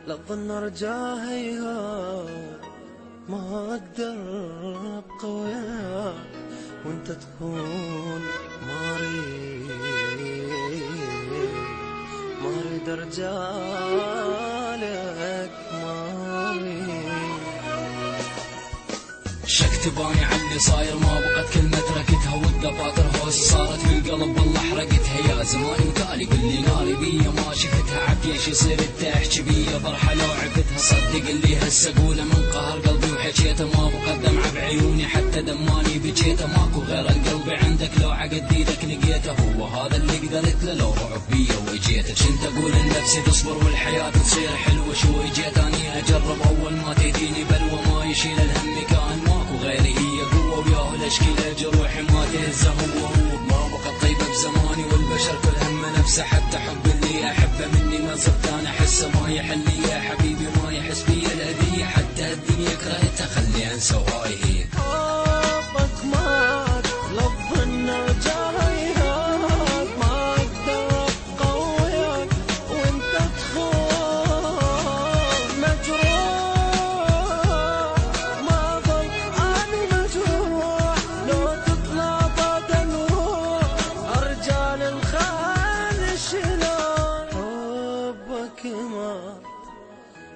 لا تظن ارجاها ما اقدر ابقى وياك وانت تكون ما اريد ارجالك ما اريد. شك تباني عني صاير ما بقت كلمة تركتها والدفاتر هوس صارت في القلب والله حرقتها. يا زماني وتالي قل لي ناري بيا ما شفتها عفيش يصير تحكي بيا فرحة لو عفتها. صدق اللي هسه اقوله من قهر قلبي وحكيته ما بقى دمعة بعيوني حتى دماني بجيته. ماكو غير القلب عندك لو عقد ايدك لقيته هو هذا اللي قدرت له لو رعب بيا وجيته. كنت اقول لنفسي تصبر والحياة تصير حلوة شوي جيت اني اجرب اول ما تهديني بلوى ما يشيل الهم كان ماكو غيري هي قوة وياه الاشكيلة جروحي ما تهزه هو ما بقى طيبة بزماني والبشر كلهم نفسه حتى حب اللي احبه مني ما صرت انا احسه ما يحل لي يا حبيبي ما يحس بي الاذية حتى الدنيا كرهتها خلي انسى وهاي هي. حبك مات لا تظن ارجاها ما اقدر ابقى وياك وانت تخون مجروح ما ظل اني مجروح لو تطلع بعد الروح ارجع للخان شلون. حبك مات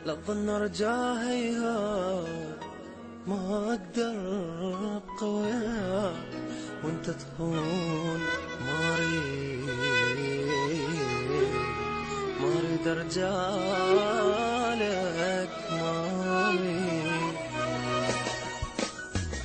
لا تظن ارجاها ما اقدر ابقى وياك وانت تكون ما اريد ارجالك ما اريد.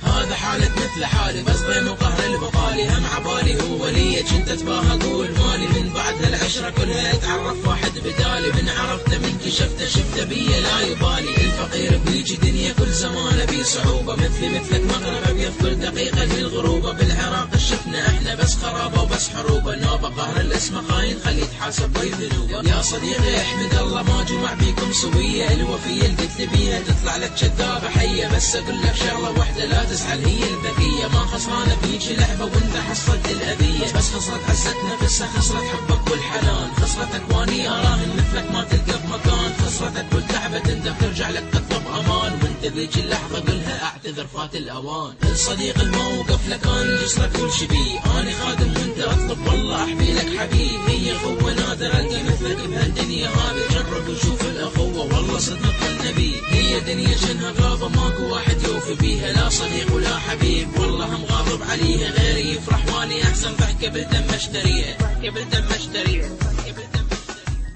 هذا حالك مثل حالي بس ضيم وقهر البقالي هم عبالي هو لي كنت اتباهى اقول مالي من بعد هالعشرة كلها اتعرف واحد بدالي من عرفته من كشفته شفته بيا لا يبالي. الفقير بيجي دنيا كل زمان بي صعوبة مثلي مثلك مغرب ابيض كل دقيقة في الغروبة. بالعراق شفنا احنا بس خرابة وبس حروبة نوبة قهر الاسم خاين خلي يتحاسب بذنوبه. يا صديقي احمد الله ما جمع بيكم سوية الوفية اللي قلت بيها تطلع لك كذابة حية. بس اقول لك شغلة واحدة لا تزعل هي البقية ما خسرانة بيجي لعبة وانت حصلت الأذية. بس خسرت عزت نفسها خسرت حبك والحنان خسرت اكواني اراهن مثلك ما تلقى بمكان. خسرتك والتعبة تندم ترجع لك تطلب امان وانت ذيك اللحظة قلها اعتذر فات الاوان. الصديق الموقف لك انا جسرك كل شبيه انا خادم وانت اطلب والله احبي لك حبيب. هي اخوة نادر القى مثلك بهالدنيا هذه جرب وشوف الاخوة والله صدق النبي. هي دنيا جنها غابة ماكو واحد يوفي بيها لا صديق ولا حبيب والله هم غاضب عليها غيري يفرح واني احسن ضحكة بالدم اشتريها ضحكة بالدم اشتريها.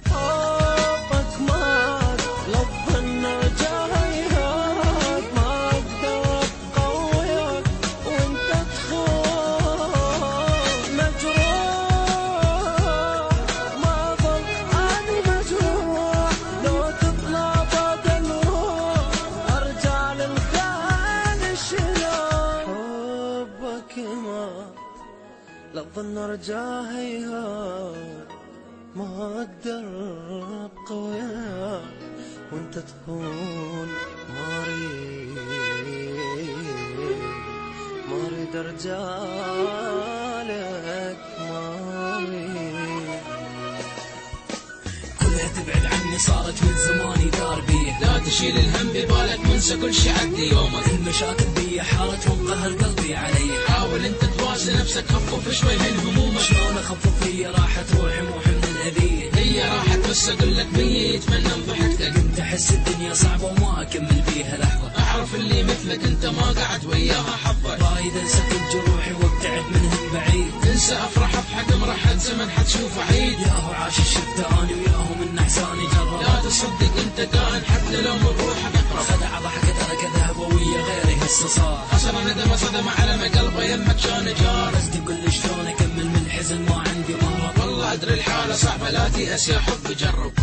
حبك مات لا تظن ارجاها ما اقدر ابقى وياك وانت تخون مجروح ما ظل اني مجروح لو تطلع بعد الروح ارجع للخان شلون. حبك مات لا تظن ارجاها ما اقدر ابقى وياك وانت تكون ما اريد ارجالك ما اريد. كلها تبعد عني صارت من زماني دار بيه لا تشيل الهم ببالك وانسى كل شي عدي يومك. المشاكل بيا حارتهم قهر قلبي علي. حاول انت توازن نفسك خفف شوي من همومك. شلون اخفف هي راحت روحي موحي من الاذية. هي راحت بس اقول لك مية يتمنى ضحكتك. كنت احس الدنيا صعبة وما اكمل بيها لحظة. اعرف اللي مثلك انت ما قعد وياها حظك. رايد انسى كل جروحي وابتعد منهم بعيد. تنسى افرح بحق مرحت زمن حتشوفه عيد. ياهو عاش الشفت اني وياهو من احزاني جرب. لا تصدق انت كائن حتى لو من روحك اقرب. خدع ضحكة ترك ذهب ويا غيري هسه صار. خسر ندم صدم على قلبه يمك كان جار. بس تقول شلون اكمل من الحزن ما عندي مهرب. والله ادري الحالة صعبة لا تيأس يا حب جرب.